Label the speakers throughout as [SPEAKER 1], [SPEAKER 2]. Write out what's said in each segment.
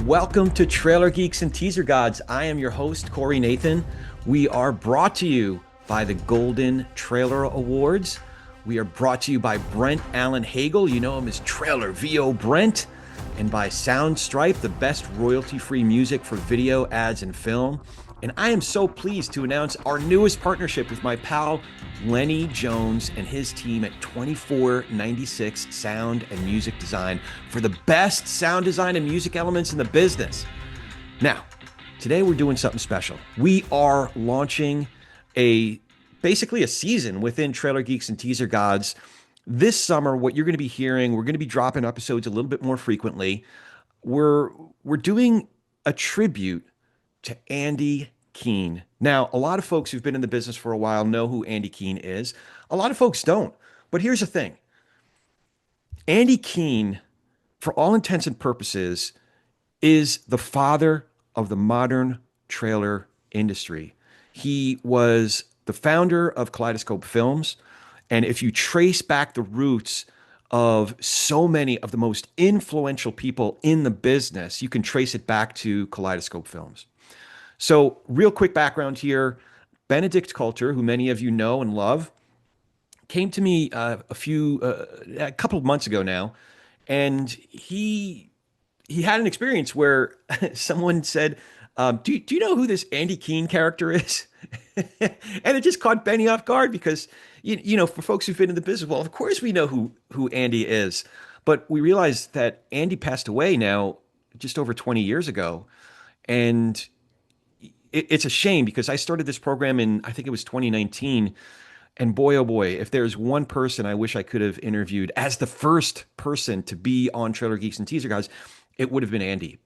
[SPEAKER 1] Welcome to Trailer Geeks and Teaser Gods. I am your host, Corey Nathan. We are brought to you by the Golden Trailer Awards. We are brought to you by Brent Allen Hagel. You know him as Trailer VO Brent. And by Soundstripe, the best royalty-free music for video, ads, and film. And I am so pleased to announce our newest partnership with my pal Lenny Jones and his team at 2496 Sound and Music Design for the best sound design and music elements in the business. Now, today we're doing something special. We are launching basically a season within Trailer Geeks and Teaser Gods. This summer, what you're going to be hearing, we're going to be dropping episodes a little bit more frequently. We're doing a tribute to Andy Kuehn. Now, a lot of folks who've been in the business for a while know who Andy Kuehn is. A lot of folks don't. But here's the thing. Andy Kuehn, for all intents and purposes, is the father of the modern trailer industry. He was the founder of Kaleidoscope Films. And if you trace back the roots of so many of the most influential people in the business, you can trace it back to Kaleidoscope Films. So real quick background here, Benedict Coulter, who many of you know and love, came to me a couple of months ago now, and he had an experience where someone said, do you know who this Andy Kuehn character is? And it just caught Benny off guard because, you know, for folks who've been in the business, well, of course we know who Andy is. But we realized that Andy passed away now just over 20 years ago. And it's a shame because I started this program in, I think it was 2019. And boy, oh boy, if there's one person I wish I could have interviewed as the first person to be on Trailer Geeks and Teaser Guys, it would have been Andy.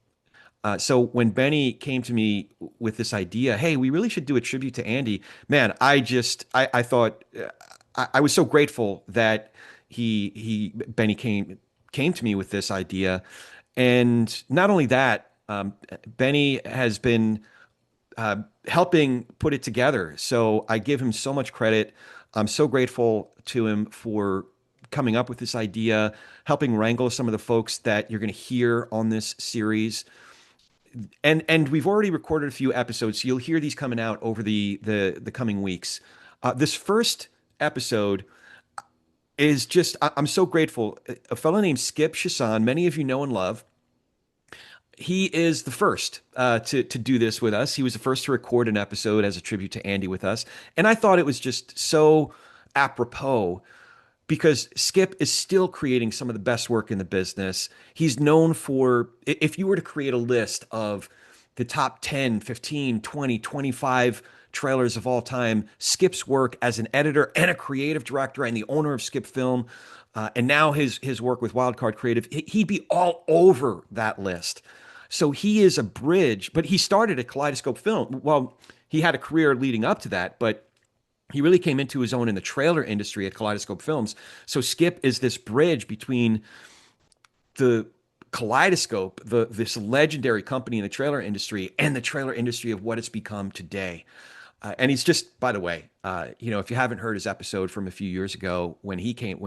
[SPEAKER 1] So when Benny came to me with this idea, hey, we really should do a tribute to Andy, man, I thought I was so grateful that Benny came to me with this idea. And not only that, Benny has been helping put it together. So I give him so much credit. I'm so grateful to him for coming up with this idea, helping wrangle some of the folks that you're going to hear on this series. And we've already recorded a few episodes, so you'll hear these coming out over the coming weeks. This first episode is just, I'm so grateful. A fellow named Skip Chaisson, many of you know and love. He is the first to do this with us. He was the first to record an episode as a tribute to Andy with us. And I thought it was just so apropos because Skip is still creating some of the best work in the business. He's known for, if you were to create a list of the top 10, 15, 20, 25 trailers of all time, Skip's work as an editor and a creative director and the owner of Skip Film, and now his work with Wildcard Creative, he'd be all over that list. So he is a bridge, but he started at Kaleidoscope Film. Well, he had a career leading up to that, but he really came into his own in the trailer industry at Kaleidoscope Films. So Skip is this bridge between the Kaleidoscope, this legendary company in the trailer industry, and the trailer industry of what it's become today. And he's just, by the way, if you haven't heard his episode from a few years ago when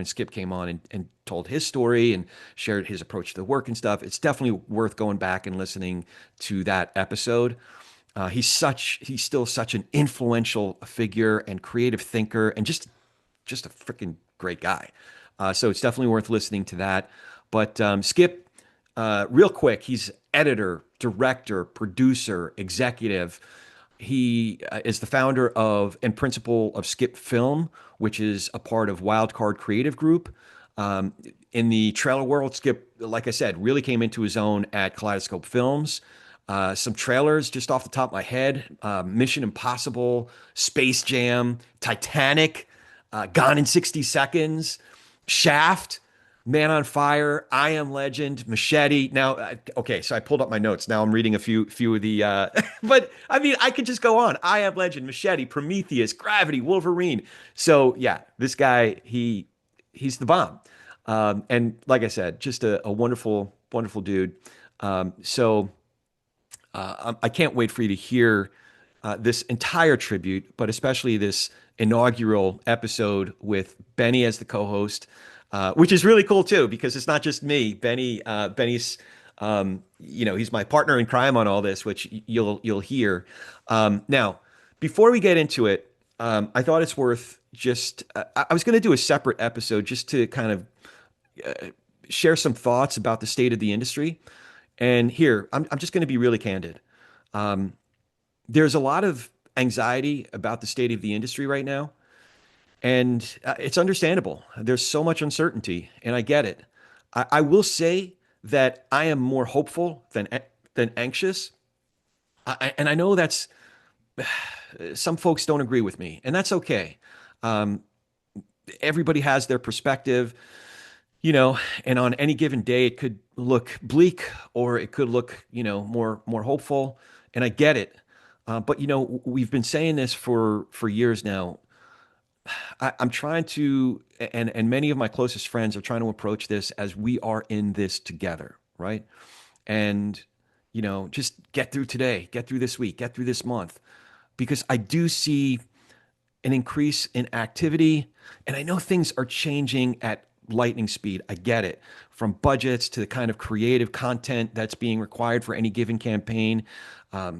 [SPEAKER 1] Skip came on and told his story and shared his approach to the work and stuff, it's definitely worth going back and listening to that episode. He's still such an influential figure and creative thinker and just a freaking great guy. So it's definitely worth listening to that. But Skip, real quick, he's editor, director, producer, executive. He is the founder of and principal of Skip Film, which is a part of Wildcard Creative Group. In the trailer world, Skip, like I said, really came into his own at Kaleidoscope Films. Some trailers just off the top of my head, Mission Impossible, Space Jam, Titanic, Gone in 60 Seconds, Shaft, Man on Fire, I Am Legend, Machete. Now, okay, so I pulled up my notes. Now I'm reading a few of the, but I mean, I could just go on. I Am Legend, Machete, Prometheus, Gravity, Wolverine. So yeah, this guy, he's the bomb. And like I said, just a wonderful, wonderful dude. So I can't wait for you to hear this entire tribute, but especially this inaugural episode with Benny as the co-host, which is really cool too, because it's not just me. Benny's He's my partner in crime on all this, which you'll hear. Now, before we get into it, I thought it's worth just I was going to do a separate episode just to kind of share some thoughts about the state of the industry. And here, I'm just going to be really candid. There's a lot of anxiety about the state of the industry right now, and it's understandable. There's so much uncertainty, and I get it. I will say that I am more hopeful than anxious, and I know that's some folks don't agree with me, and that's okay. Um, Everybody has their perspective, and on any given day, it could look bleak or it could look, more hopeful, and I get it. But we've been saying this for years now. I'm trying to, and many of my closest friends are trying to approach this as we are in this together, right? And just get through today, get through this week, get through this month, because I do see an increase in activity, and I know things are changing at lightning speed. I get it. From budgets to the kind of creative content that's being required for any given campaign,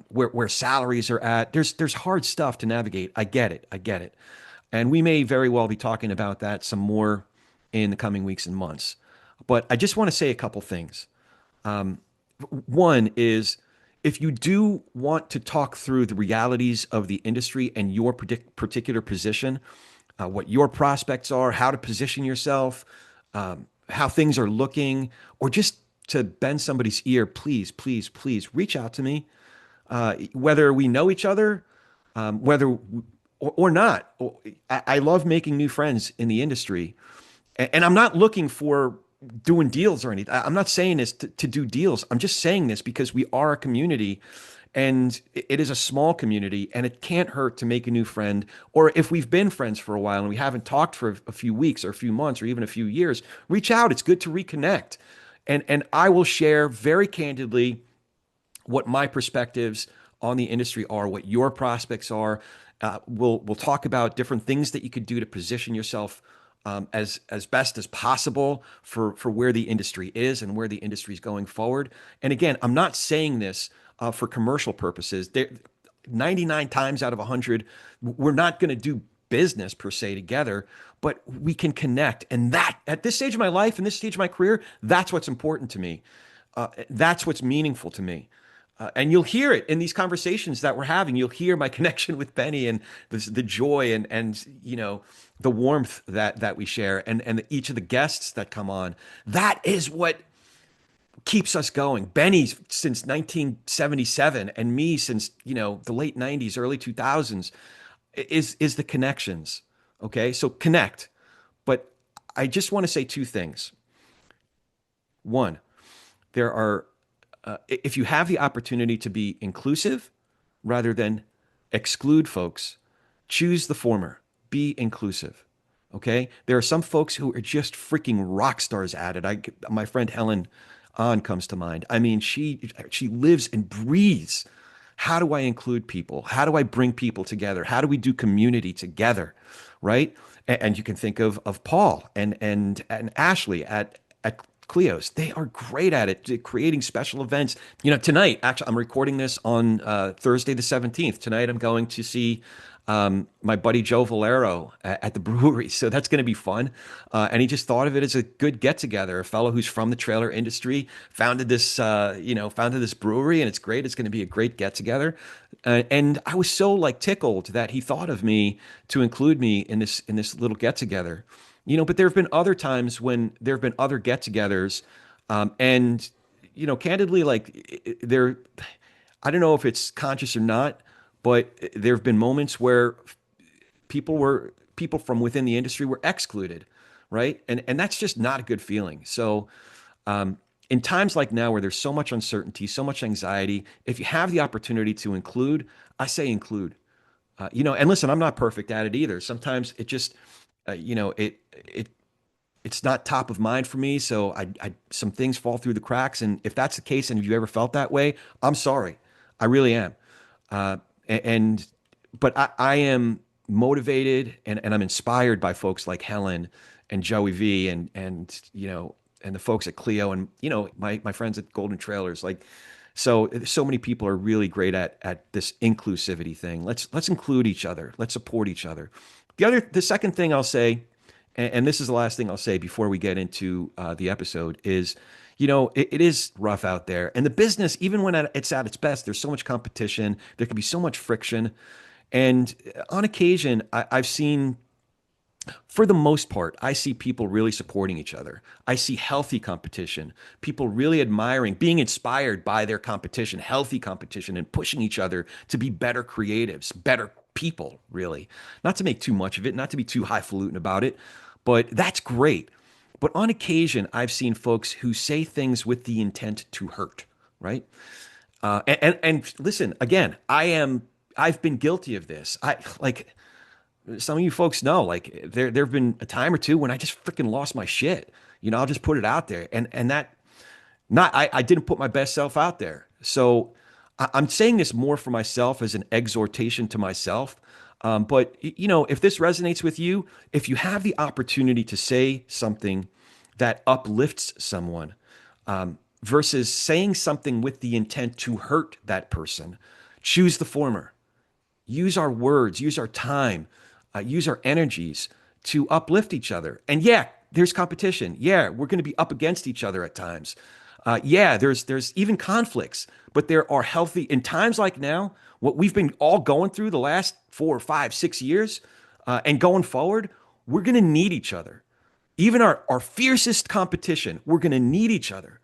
[SPEAKER 1] where salaries are at. There's hard stuff to navigate. I get it. I get it. And we may very well be talking about that some more in the coming weeks and months. But I just want to say a couple things. One is, if you do want to talk through the realities of the industry and your particular position, what your prospects are, how to position yourself, how things are looking, or just to bend somebody's ear, please, please, please reach out to me. Whether we know each other, whether or not. I love making new friends in the industry, and I'm not looking for doing deals or anything. I'm not saying this to do deals. I'm just saying this because we are a community, and it is a small community, and it can't hurt to make a new friend. Or if we've been friends for a while and we haven't talked for a few weeks or a few months or even a few years, reach out. It's good to reconnect. And I will share very candidly what my perspectives on the industry are, what your prospects are. We'll talk about different things that you could do to position yourself as best as possible for where the industry is and where the industry is going forward. And again, I'm not saying this for commercial purposes. 99 times out of 100, we're not going to do business per se together, but we can connect. And that, at this stage of my life and this stage of my career, that's what's important to me. That's what's meaningful to me. And you'll hear it in these conversations that we're having. You'll hear my connection with Benny and the joy and the warmth that we share, and each of the guests that come on. That is what keeps us going. Benny since 1977, and me since the late 90s, early 2000s, is the connections. Okay, so connect. But I just want to say two things. One, there are if you have the opportunity to be inclusive rather than exclude folks, choose the former. Be inclusive. Okay. There are some folks who are just freaking rock stars at it. My friend Helen On comes to mind. I mean, she lives and breathes. How do I include people? How do I bring people together? How do we do community together? Right. And you can think of Paul and Ashley at Cleos. They are great at it, creating special events. Tonight, I'm recording this on Thursday the 17th. Tonight, I'm going to see my buddy Joe Valero at the brewery. So that's going to be fun. And he just thought of it as a good get together. A fellow who's from the trailer industry founded this brewery, and it's great. It's going to be a great get together. And I was so tickled that he thought of me to include me in this little get together. But there have been other times when there have been other get-togethers, and candidly, I don't know if it's conscious or not, but there have been moments where people from within the industry were excluded, right? And that's just not a good feeling. So, in times like now where there's so much uncertainty, so much anxiety, if you have the opportunity to include, I say include. And listen, I'm not perfect at it either. Sometimes it just it's not top of mind for me. So I some things fall through the cracks. And if that's the case, and if you ever felt that way, I'm sorry. I really am. But I am motivated and I'm inspired by folks like Helen and Joey V and and the folks at Clio, and my friends at Golden Trailers. So many people are really great at this inclusivity thing. Let's include each other. Let's support each other. The second thing I'll say, and this is the last thing I'll say before we get into the episode, is it is rough out there, and the business, even when it's at its best, there's so much competition. There can be so much friction, and on occasion, I've seen, for the most part, I see people really supporting each other. I see healthy competition, people really admiring, being inspired by their competition, healthy competition, and pushing each other to be better creatives, better people, really. Not to make too much of it, not to be too highfalutin about it, but that's great. But on occasion, I've seen folks who say things with the intent to hurt, right? And listen, again, I've been guilty of this. I like some of you folks know, like there've been a time or two when I just freaking lost my shit. I'll just put it out there, and that not I didn't put my best self out there. So I'm saying this more for myself as an exhortation to myself. But if this resonates with you, if you have the opportunity to say something that uplifts someone, versus saying something with the intent to hurt that person, choose the former. Use our words, use our time, use our energies to uplift each other. And yeah, there's competition. Yeah, we're going to be up against each other at times. Yeah, there's even conflicts, but there are healthy in times like now. What we've been all going through the last 4 or 5, 6 years, and going forward, we're going to need each other. Even our fiercest competition, we're going to need each other.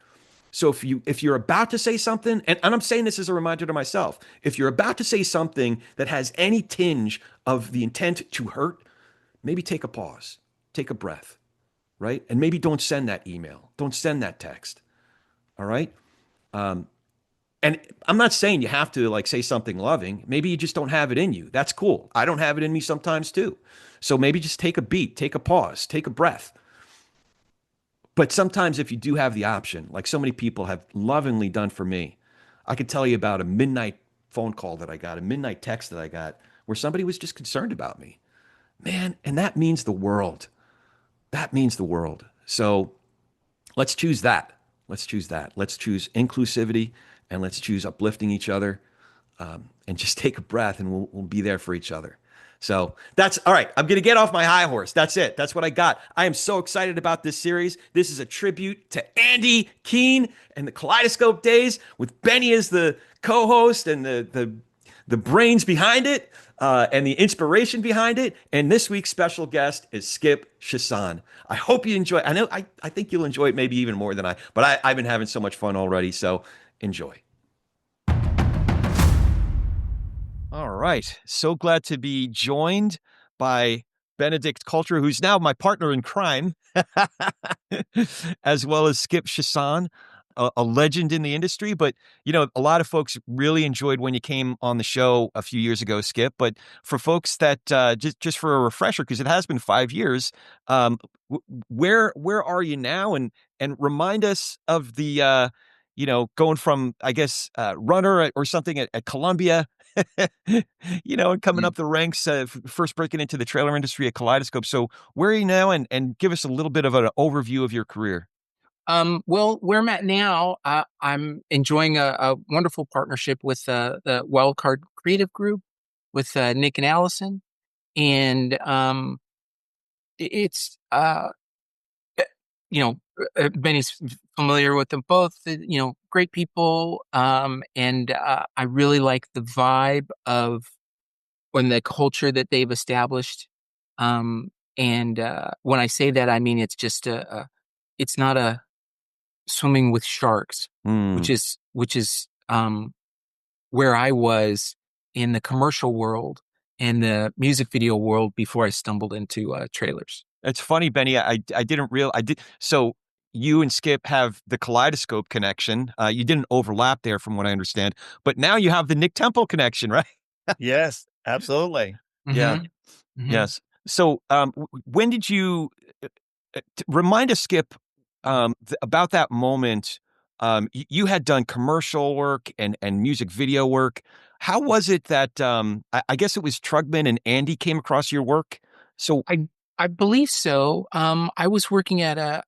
[SPEAKER 1] So if you're about to say something, and I'm saying this as a reminder to myself, if you're about to say something that has any tinge of the intent to hurt, maybe take a pause, take a breath, right? And maybe don't send that email, don't send that text. All right. And I'm not saying you have to like say something loving. Maybe you just don't have it in you. That's cool. I don't have it in me sometimes too. So maybe just take a beat, take a pause, take a breath. But sometimes if you do have the option, like so many people have lovingly done for me, I could tell you about a midnight phone call that I got, a midnight text that I got where somebody was just concerned about me. Man, and that means the world. That means the world. So let's choose that. Let's choose that. Let's choose inclusivity, and let's choose uplifting each other, and just take a breath, and we'll be there for each other. So that's all right. I'm going to get off my high horse. That's it. That's what I got. I am so excited about this series. This is a tribute to Andy Kuehn and the Kaleidoscope days, with Benny as the co-host and the brains behind it, and the inspiration behind it. And this week's special guest is Skip Chaisson. I hope you enjoy. I think you'll enjoy it maybe even more than but I've been having so much fun already. So enjoy. All right. So glad to be joined by Benedict Coulter, who's now my partner in crime, as well as Skip Chaisson, a legend in the industry. But, a lot of folks really enjoyed when you came on the show a few years ago, Skip. But for folks that, just for a refresher, because it has been 5 years, where are you now? And remind us of the, going from, I guess, runner or something at Columbia, and coming up the ranks, first breaking into the trailer industry at Kaleidoscope. So where are you now? And give us a little bit of an overview of your career.
[SPEAKER 2] Well, where I'm at now, I'm enjoying a wonderful partnership with the Wildcard Creative Group with Nick and Allison, and it's Benny's familiar with them both. Great people, and I really like the vibe of and the culture that they've established. And when I say that, I mean it's just it's not a swimming with sharks, which is where I was in the commercial world and the music video world before I stumbled into trailers.
[SPEAKER 1] It's funny, Benny. I didn't realize I did. So you and Skip have the Kaleidoscope connection. You didn't overlap there, from what I understand. But now you have the Nick Temple connection, right?
[SPEAKER 3] Yes, absolutely.
[SPEAKER 1] Yeah.
[SPEAKER 2] Mm-hmm.
[SPEAKER 1] Yes. So when did you remind us, Skip, about that moment? You had done commercial work and music video work. How was it that I guess it was Trugman and Andy came across your work? So
[SPEAKER 2] I believe so. I was working at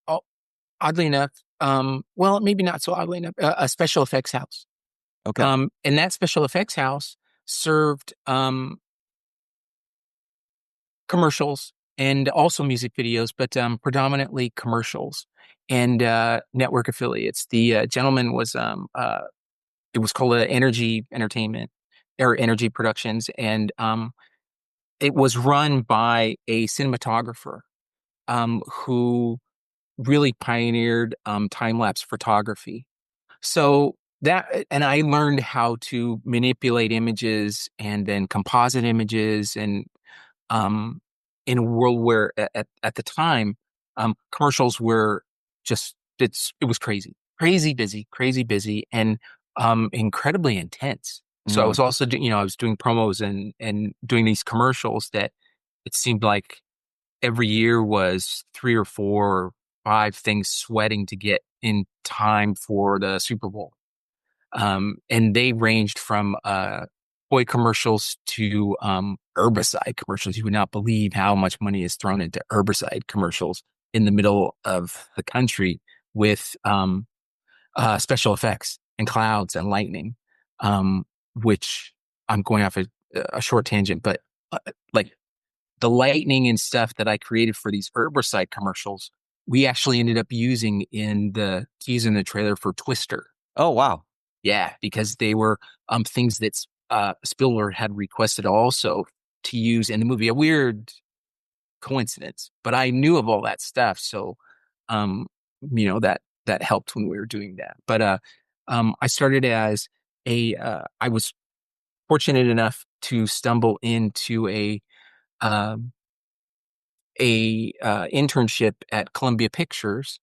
[SPEAKER 2] oddly enough, well, maybe not so oddly enough, a special effects house.
[SPEAKER 1] Okay.
[SPEAKER 2] And that special effects house served commercials and also music videos, but predominantly commercials and network affiliates. The gentleman was it was called Energy Entertainment or Energy Productions, and it was run by a cinematographer who really pioneered time lapse photography. So that, and I learned how to manipulate images and then composite images, and um, in a world where at the time, commercials were just, it was crazy busy, and incredibly intense. So I
[SPEAKER 1] Mm.
[SPEAKER 2] was also I was doing promos and doing these commercials that it seemed like every year was three or four or five things sweating to get in time for the Super Bowl. And they ranged from toy commercials to herbicide commercials. You would not believe how much money is thrown into herbicide commercials in the middle of the country with special effects and clouds and lightning, which I'm going off a short tangent, but like the lightning and stuff that I created for these herbicide commercials, we actually ended up using in the teaser in the trailer for Twister.
[SPEAKER 1] Oh, wow.
[SPEAKER 2] Yeah, because they were things that Spielberg had requested also to use in the movie. A weird coincidence, but I knew of all that stuff, so um, that helped when we were doing that. But I started as I was fortunate enough to stumble into um, a internship at Columbia Pictures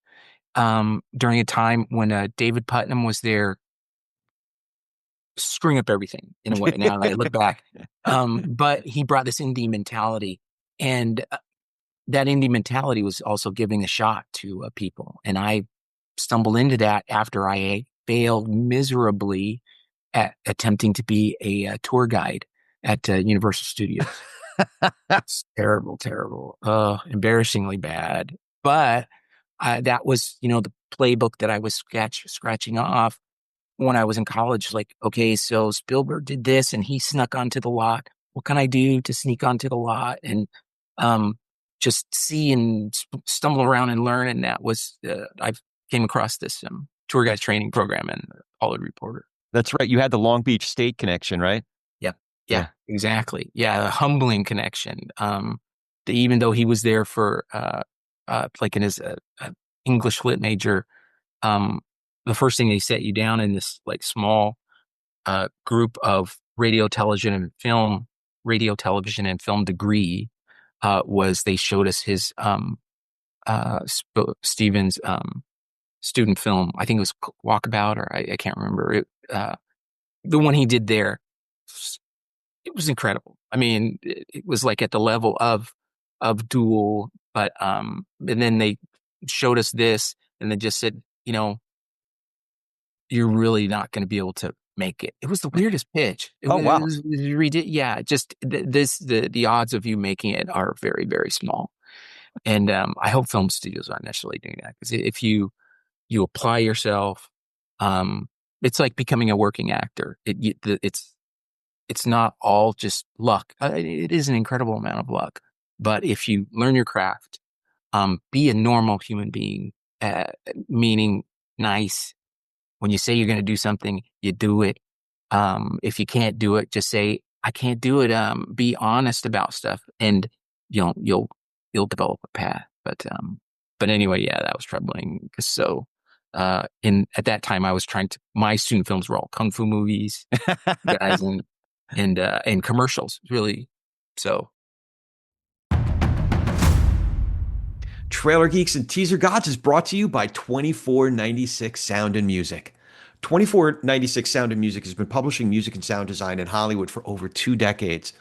[SPEAKER 2] during a time when David Putnam was there screwing up everything in a way. Now that I look back, but he brought this indie mentality, and that indie mentality was also giving a shot to people. And I stumbled into that after I failed miserably at attempting to be a tour guide at Universal Studios. It's terrible, terrible, embarrassingly bad. But that was, the playbook that I was scratching off when I was in college. Like, okay, so Spielberg did this and he snuck onto the lot. What can I do to sneak onto the lot? And um, just see and stumble around and learn. And that was, I came across this tour guide training program and Hollywood Reporter.
[SPEAKER 1] That's right. You had the Long Beach State connection, right?
[SPEAKER 2] Yep.
[SPEAKER 1] Yeah.
[SPEAKER 2] Yeah, exactly. Yeah, a humbling connection. Even though he was there for like in his English lit major, um, the first thing they set you down in this like small group of radio, television, and film degree was they showed us his Stevens student film. I think it was Walkabout, or I can't remember it. The one he did there, it was incredible. I mean, it was like at the level of Duel, but and then they showed us this, and they just said, you're really not going to be able to make it. It was the weirdest pitch.
[SPEAKER 1] Oh, wow.
[SPEAKER 2] Yeah, just the odds of you making it are very, very small. And I hope film studios aren't necessarily doing that, because if you apply yourself, um, it's like becoming a working actor. It's not all just luck. It is an incredible amount of luck, but if you learn your craft, be a normal human being, meaning nice. When you say you're going to do something, you do it. If you can't do it, just say, I can't do it. Be honest about stuff, and you'll develop a path. But anyway, yeah, that was troubling. So, at that time, I was my student films were all kung fu movies, guys, and commercials, really. So,
[SPEAKER 1] Trailer Geeks and Teaser Gods is brought to you by 2496 Sound and Music. 2496 Sound and Music has been publishing music and sound design in Hollywood for over 2 decades.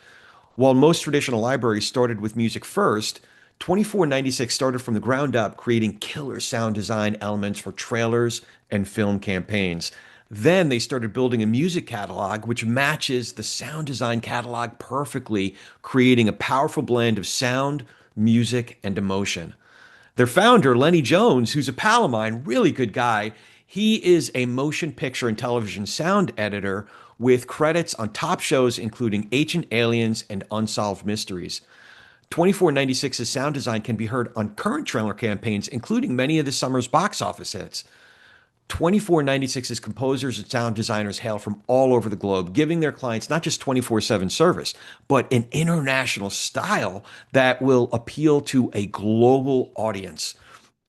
[SPEAKER 1] While most traditional libraries started with music first, 2496 started from the ground up, creating killer sound design elements for trailers and film campaigns. Then they started building a music catalog which matches the sound design catalog perfectly, creating a powerful blend of sound, music, and emotion. Their founder, Lenny Jones, who's a pal of mine, really good guy, he is a motion picture and television sound editor with credits on top shows including Ancient Aliens and Unsolved Mysteries. 2496's sound design can be heard on current trailer campaigns, including many of the summer's box office hits. 2496's composers and sound designers hail from all over the globe, giving their clients not just 24/7 service, but an international style that will appeal to a global audience.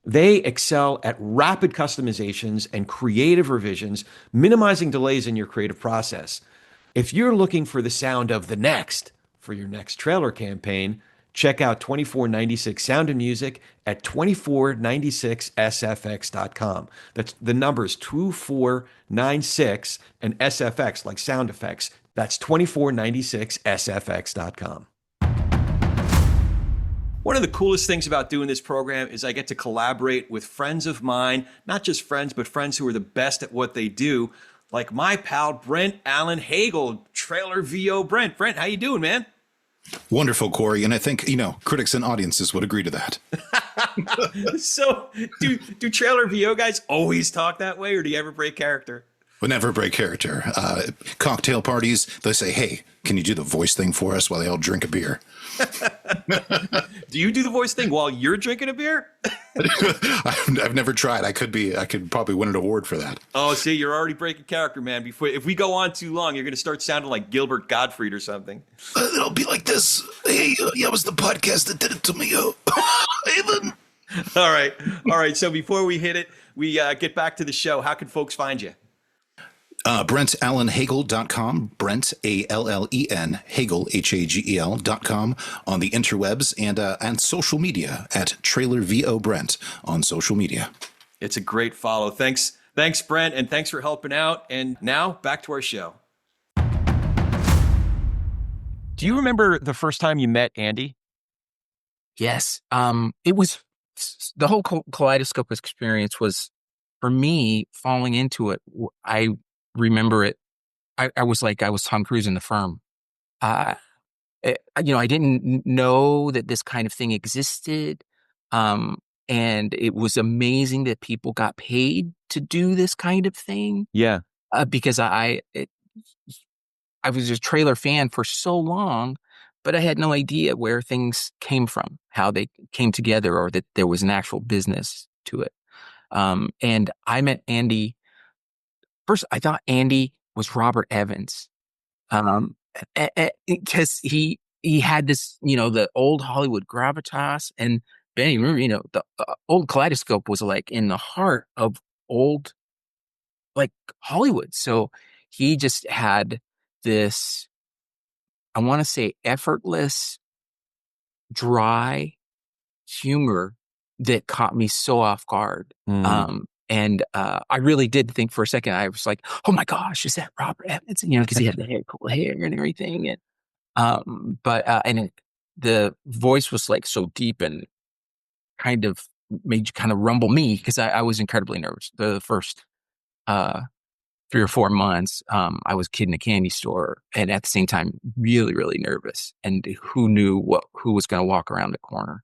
[SPEAKER 1] They excel at rapid customizations and creative revisions, minimizing delays in your creative process. If you're looking for the sound of the next for your next trailer campaign, check out 2496 Sound and Music at 2496sfx.com. That's the numbers 2496 and SFX like sound effects. That's 2496sfx.com. One of the coolest things about doing this program is I get to collaborate with friends of mine, not just friends, but friends who are the best at what they do, like my pal Brent Allen Hagel, Trailer VO Brent. Brent, how you doing, man?
[SPEAKER 4] Wonderful, Corey. And I think, critics and audiences would agree to that.
[SPEAKER 1] So do Trailer VO guys always talk that way, or do you ever break character?
[SPEAKER 4] Would never break character. Cocktail parties, they say, hey, can you do the voice thing for us while they all drink a beer?
[SPEAKER 1] Do you do the voice thing while you're drinking a beer?
[SPEAKER 4] I've never tried. I could probably win an award for that.
[SPEAKER 1] Oh, see, you're already breaking character, man. If we go on too long, you're going to start sounding like Gilbert Gottfried or something.
[SPEAKER 4] It'll be like this. Hey, it was the podcast that did it to me. Even.
[SPEAKER 1] All right. So before we hit it, we get back to the show. How can folks find you?
[SPEAKER 4] BrentAllenHagel.com, Brent, Allen, Hagel, Hagel.com on the interwebs and social media at Trailer VO Brent on social media.
[SPEAKER 1] It's a great follow. Thanks, Brent, and thanks for helping out. And now back to our show. Do you remember the first time you met Andy?
[SPEAKER 2] Yes. It was the whole Kaleidoscope experience was, for me, falling into it. I remember it. I was Tom Cruise in The Firm. I didn't know that this kind of thing existed. And it was amazing that people got paid to do this kind of thing.
[SPEAKER 1] Yeah.
[SPEAKER 2] Because I was a trailer fan for so long, but I had no idea where things came from, how they came together, or that there was an actual business to it. And I met Andy. First, I thought Andy was Robert Evans, because he had this, the old Hollywood gravitas, and Benny, remember, the old Kaleidoscope was like in the heart of old, like Hollywood. So he just had this, I want to say, effortless, dry humor that caught me so off guard. And I really did think for a second, I was like, oh my gosh, is that Robert Evans? Because he had the cool hair and everything. And the voice was like so deep and kind of made you kind of rumble me, because I was incredibly nervous. The first 3 or 4 months, I was a kid in a candy store, and at the same time, really, really nervous. And who knew who was going to walk around the corner?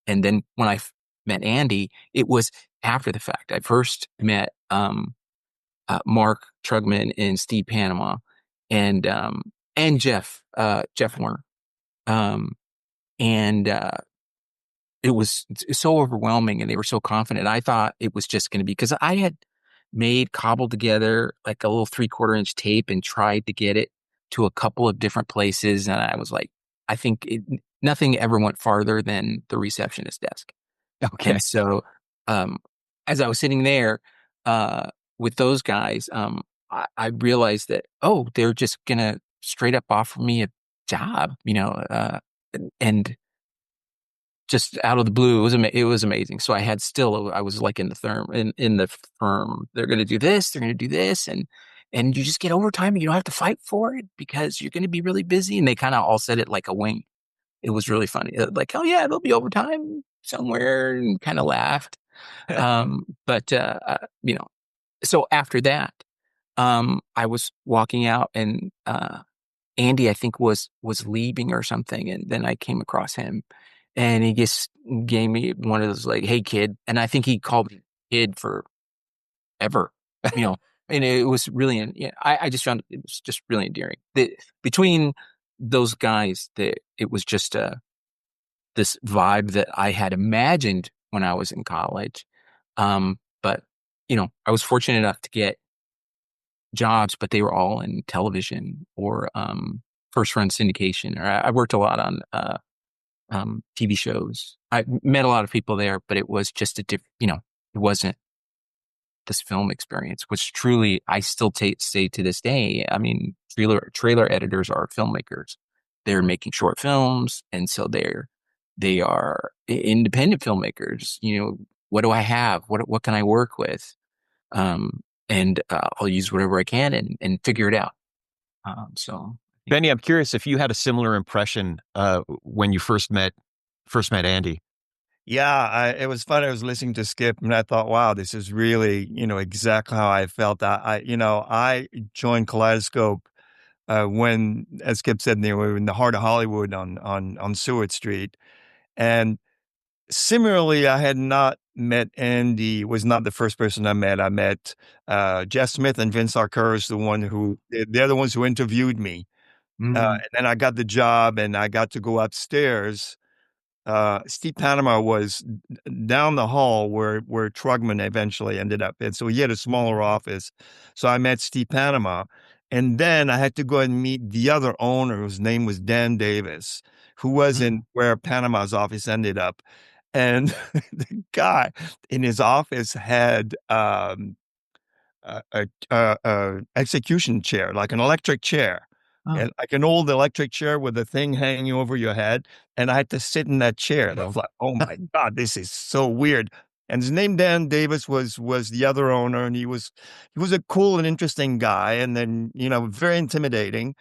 [SPEAKER 2] And then when I met Andy, it was after the fact. I first met Mark Trugman and Steve Panama, and Jeff Warner, and it was so overwhelming, and they were so confident. I thought it was just going to be, because I had cobbled together like a little 3/4-inch tape and tried to get it to a couple of different places, and I was like, I think nothing ever went farther than the receptionist desk.
[SPEAKER 1] Okay.
[SPEAKER 2] And so, as I was sitting there with those guys, I realized that, they're just gonna straight up offer me a job, and just out of the blue, it was amazing. So I was like in the firm. They're gonna do this, they're gonna do this, and you just get overtime, and you don't have to fight for it because you're gonna be really busy. And they kind of all said it like a wink. It was really funny. Like, oh yeah, there'll be overtime somewhere, and kind of laughed. So after that, I was walking out, and Andy, I think, was leaving or something, and then I came across him, And he just gave me one of those like, "Hey kid," and I think he called me kid for ever, you know. And it was really, I just found it was just really endearing. Between those guys, it was just this vibe that I had imagined when I was in college. But I was fortunate enough to get jobs, but they were all in television or first run syndication. Or I worked a lot on TV shows. I met a lot of people there, but it was just a different, it wasn't this film experience, which truly I still say to this day. I mean, trailer editors are filmmakers. They're making short films, and so they are independent filmmakers. What do I have? What can I work with? And I'll use whatever I can and figure it out. So,
[SPEAKER 1] Benny, I'm curious if you had a similar impression when you first met Andy.
[SPEAKER 3] Yeah, it was fun. I was listening to Skip, and I thought, wow, this is really, exactly how I felt. I joined Kaleidoscope when, as Skip said, they were in the heart of Hollywood on Seward Street, and similarly, I had not met Andy. Was not the first person I met. I met Jeff Smith and Vince Arcurus, they're the ones who interviewed me,
[SPEAKER 2] mm,
[SPEAKER 3] and then I got the job, and I got to go upstairs. Steve Panama was down the hall where Trugman eventually ended up. And so he had a smaller office. So I met Steve Panama. And then I had to go and meet the other owner, whose name was Dan Davis, who was in where Panama's office ended up. And the guy in his office had a execution chair, like an electric chair,
[SPEAKER 2] oh,
[SPEAKER 3] and like an old electric chair with a thing hanging over your head. And I had to sit in that chair. And I was like, "Oh my God, this is so weird." And his name Dan Davis was the other owner, and he was a cool and interesting guy, and then very intimidating.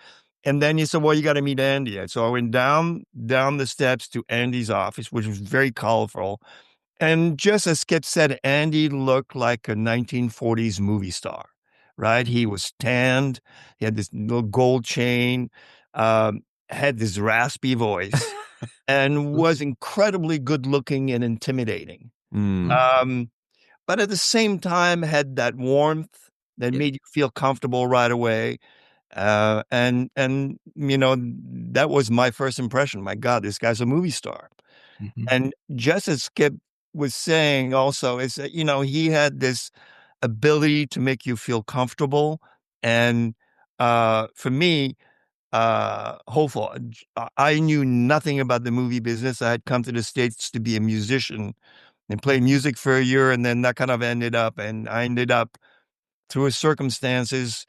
[SPEAKER 3] And then he said, "Well, you got to meet Andy." And so I went down the steps to Andy's office, which was very colorful. And just as Skip said, Andy looked like a 1940s movie star, right? He was tanned. He had this little gold chain, had this raspy voice, and was incredibly good looking and intimidating.
[SPEAKER 1] Mm.
[SPEAKER 3] But at the same time, had that warmth that
[SPEAKER 2] yeah.
[SPEAKER 3] made you feel comfortable right away. And that was my first impression. My God, this guy's a movie star.
[SPEAKER 2] Mhm.
[SPEAKER 3] And just as Skip was saying also is that, he had this ability to make you feel comfortable. And for me, hopeful, I knew nothing about the movie business. I had come to the States to be a musician and play music for a year. And then that kind of I ended up through circumstances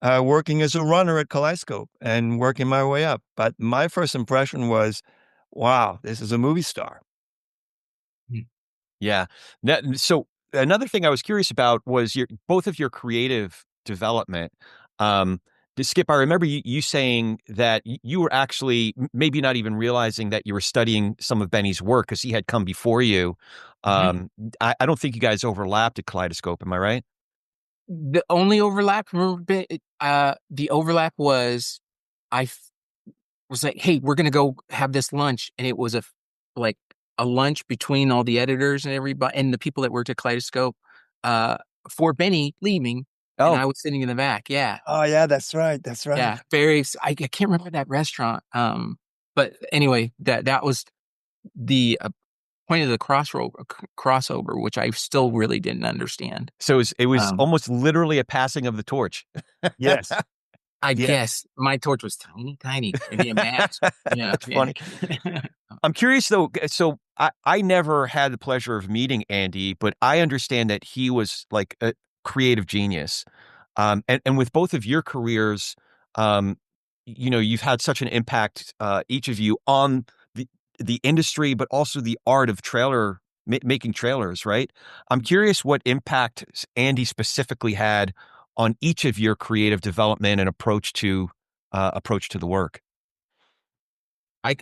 [SPEAKER 3] working as a runner at Kaleidoscope and working my way up. But my first impression was, wow, this is a movie star.
[SPEAKER 1] Yeah. So another thing I was curious about was both of your creative development. To Skip, I remember you saying that you were actually maybe not even realizing that you were studying some of Benny's work because he had come before you.
[SPEAKER 2] Mhm.
[SPEAKER 1] I don't think you guys overlapped at Kaleidoscope. Am I right?
[SPEAKER 2] The only overlap, remember, the overlap was I was like, "Hey, we're gonna go have this lunch," and it was like a lunch between all the editors and everybody and the people that worked at Kaleidoscope, uh, for Benny leaving, and
[SPEAKER 1] Oh,
[SPEAKER 2] I was sitting in the back. Yeah,
[SPEAKER 3] Oh yeah, that's right. That's right.
[SPEAKER 2] yeah, I can't remember that restaurant. But anyway, that was the point of the crossover, which I still really didn't understand.
[SPEAKER 1] so it was
[SPEAKER 2] Um,
[SPEAKER 1] almost literally a passing of the torch.
[SPEAKER 3] Yes.
[SPEAKER 2] I
[SPEAKER 3] Yes.
[SPEAKER 2] guess my torch was tiny, tiny, maybe a mask. Yeah,
[SPEAKER 1] That's
[SPEAKER 2] yeah.
[SPEAKER 1] funny. I'm curious though. So I never had the pleasure of meeting Andy, but I understand that he was like a creative genius. And with both of your careers, um, you've had such an impact, each of you, on the industry, but also the art of making trailers. Right. I'm curious what impact Andy specifically had on each of your creative development and approach to the work.
[SPEAKER 2] I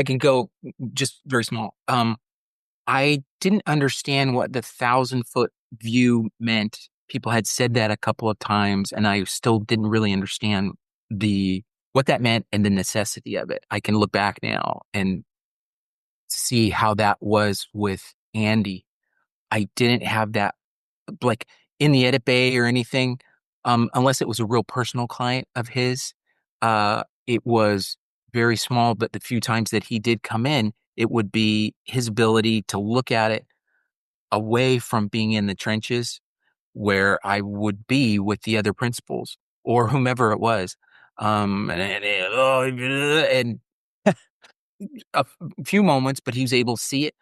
[SPEAKER 2] can go just very small. I didn't understand what the 1,000-foot view meant. People had said that a couple of times, and I still didn't really understand what that meant and the necessity of it. I can look back now and see how that was with Andy. I didn't have that, like, in the edit bay or anything, unless it was a real personal client of his. It was very small, but the few times that he did come in, it would be his ability to look at it away from being in the trenches where I would be with the other principals or whomever it was. And a few moments, but he was able to see it,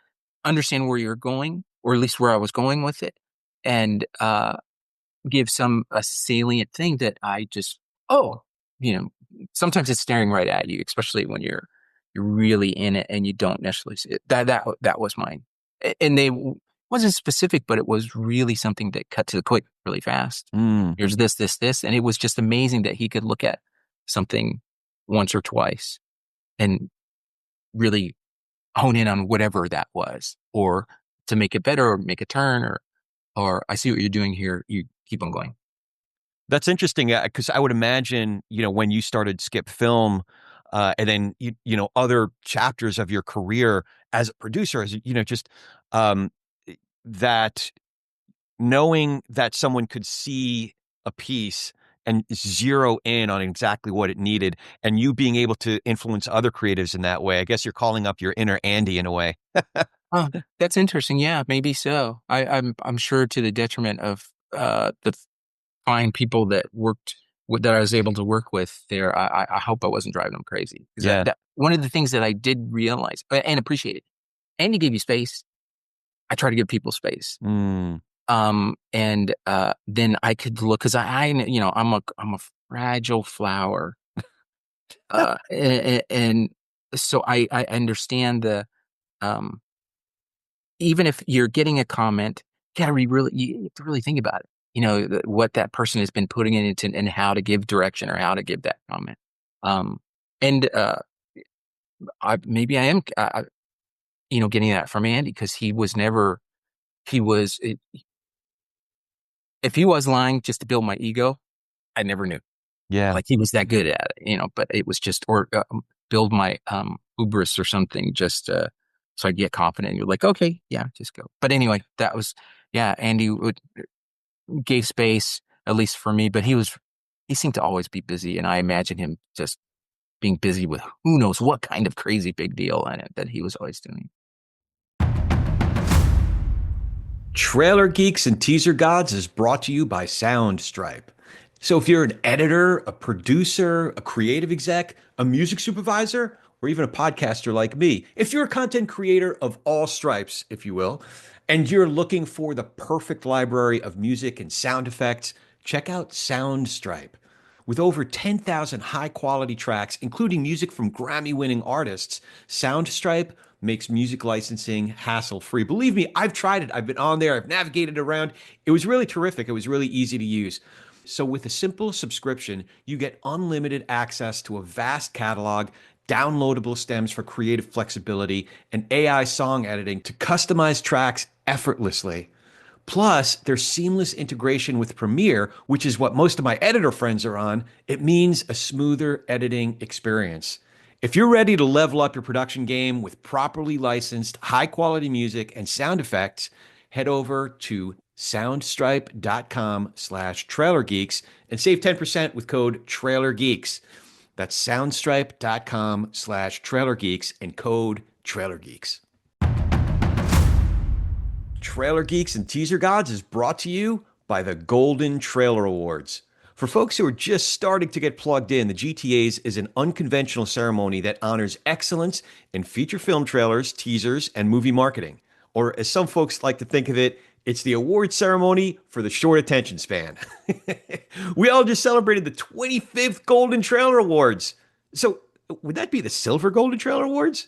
[SPEAKER 2] understand where you're going, or at least where I was going with it, and give a salient thing that I just, oh, you know, sometimes it's staring right at you, especially when you're really in it and you don't necessarily see it. That was mine. And they wasn't specific, but it was really something that cut to the quick really fast. Here's this, and it was just amazing that he could look at something once or twice and really hone in on whatever that was, or to make it better, or make a turn, or I see what you're doing here. You keep on going.
[SPEAKER 1] That's interesting because I would imagine, when you started Skip Film, and then other chapters of your career as a producer, as just that knowing that someone could see a piece and zero in on exactly what it needed, and you being able to influence other creatives in that way. I guess you're calling up your inner Andy in a way.
[SPEAKER 2] Oh, that's interesting. Yeah, maybe so. I'm sure to the detriment of the fine people that that I was able to work with there. I hope I wasn't driving them crazy.
[SPEAKER 1] Yeah.
[SPEAKER 2] One of the things that I did realize and appreciate it, Andy gave you space. I try to give people space. And then I could look, because I'm a fragile flower. And so I understand even if you're getting a comment, you have to really think about it. What that person has been putting in it and how to give direction or how to give that comment. And maybe I am, getting that from Andy, because if he was lying just to build my ego, I never knew.
[SPEAKER 1] Yeah.
[SPEAKER 2] Like he was that good at it, but it was just, or build my hubris or something, just so I get confident. You're like, okay, yeah, just go. But anyway, Andy gave space, at least for me, but he seemed to always be busy. And I imagine him just being busy with who knows what kind of crazy big deal in it that he was always doing.
[SPEAKER 1] Trailer Geeks and Teaser Gods is brought to you by Soundstripe. So if you're an editor, a producer, a creative exec, a music supervisor, or even a podcaster like me, if you're a content creator of all stripes, if you will, and you're looking for the perfect library of music and sound effects, check out Soundstripe. With over 10,000 high-quality tracks, including music from Grammy-winning artists, Soundstripe makes music licensing hassle-free. Believe me, I've tried it. I've been on there. I've navigated around. It was really terrific. It was really easy to use. So with a simple subscription, you get unlimited access to a vast catalog, downloadable stems for creative flexibility, and AI song editing to customize tracks effortlessly. Plus, their seamless integration with Premiere, which is what most of my editor friends are on, it means a smoother editing experience. If you're ready to level up your production game with properly licensed, high-quality music and sound effects, head over to soundstripe.com/trailergeeks and save 10% with code TRAILERGEEKS. That's soundstripe.com/trailergeeks and code TRAILERGEEKS. Trailer Geeks and Teaser Gods is brought to you by the Golden Trailer Awards. For folks who are just starting to get plugged in, the GTAs is an unconventional ceremony that honors excellence in feature film trailers, teasers, and movie marketing. Or as some folks like to think of it, it's the award ceremony for the short attention span. We all just celebrated the 25th Golden Trailer Awards. So would that be the Silver Golden Trailer Awards?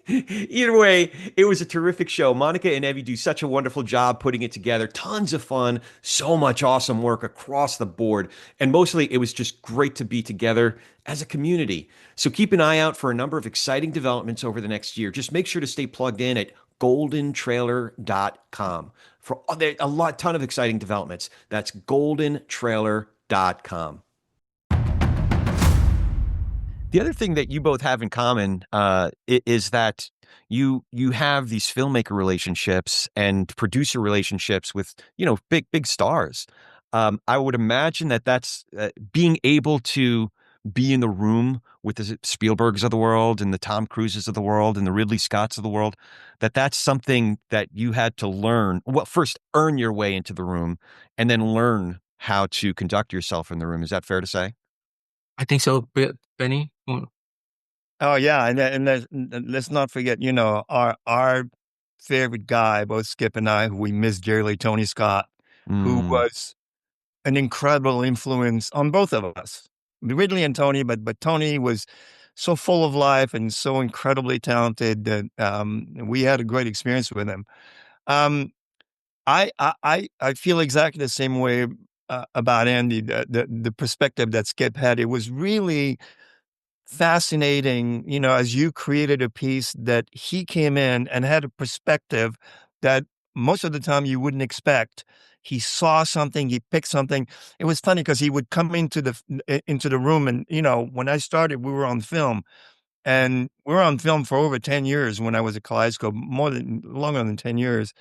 [SPEAKER 1] Either way, it was a terrific show. Monica and Evie do such a wonderful job putting it together. Tons of fun, so much awesome work across the board. And mostly, it was just great to be together as a community. So keep an eye out for a number of exciting developments over the next year. Just make sure to stay plugged in at goldentrailer.com for a ton of exciting developments. That's goldentrailer.com. The other thing that you both have in common is that you have these filmmaker relationships and producer relationships with, big stars. I would imagine that that's being able to be in the room with the Spielbergs of the world and the Tom Cruises of the world and the Ridley Scotts of the world, that's something that you had to learn. Well, first earn your way into the room and then learn how to conduct yourself in the room. Is that fair to say?
[SPEAKER 2] I think so, Benny.
[SPEAKER 3] Oh yeah, and let's not forget, our favorite guy, both Skip and I, who we miss dearly, Tony Scott, who
[SPEAKER 1] Mm.
[SPEAKER 3] was an incredible influence on both of us, Ridley and Tony. But Tony was so full of life and so incredibly talented that we had a great experience with him. Um, I feel exactly the same way about Andy. The perspective that Skip had, it was really fascinating, as you created a piece that he came in and had a perspective that most of the time you wouldn't expect. He saw something, he picked something. It was funny because he would come into the room, and when I started, we were on film, and we were on film for over 10 years when I was at Kaleidoscope, longer than 10 years.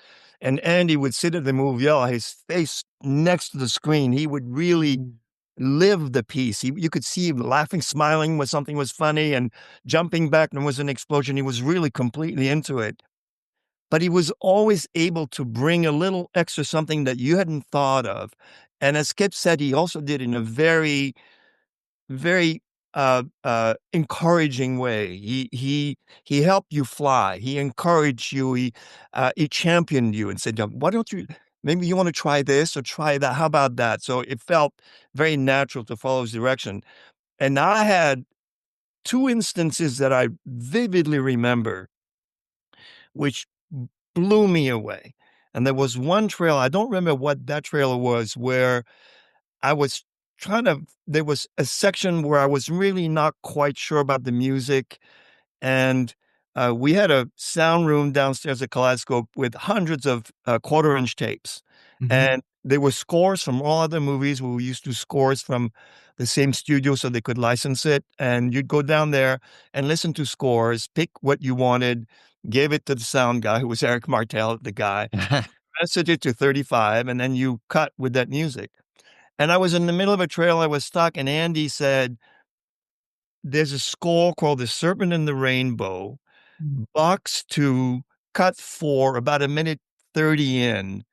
[SPEAKER 3] And Andy would sit at the movie, his face next to the screen. He would really live the piece. You could see him laughing, smiling when something was funny, and jumping back when there was an explosion. He was really completely into it. But he was always able to bring a little extra something that you hadn't thought of. And as Skip said, he also did in a very, very encouraging way. He helped you fly. He encouraged you. He championed you and said, "Why don't you? Maybe you want to try this or try that. How about that?" So it felt very natural to follow his direction. And I had two instances that I vividly remember, which blew me away. And there was one trail, I don't remember what that trailer was, where I was there was a section where I was really not quite sure about the music. And we had a sound room downstairs at Kaleidoscope with hundreds of quarter-inch tapes. And there were scores from all other movies. We used to scores from the same studio so they could license it. And you'd go down there and listen to scores, pick what you wanted, give it to the sound guy, who was Eric Martel, the guy, message it to 35, and then you cut with that music. And I was in the middle of a trail, I was stuck, and Andy said, "There's a score called The Serpent and the Rainbow, box 2, cut 4, about a minute 30 in.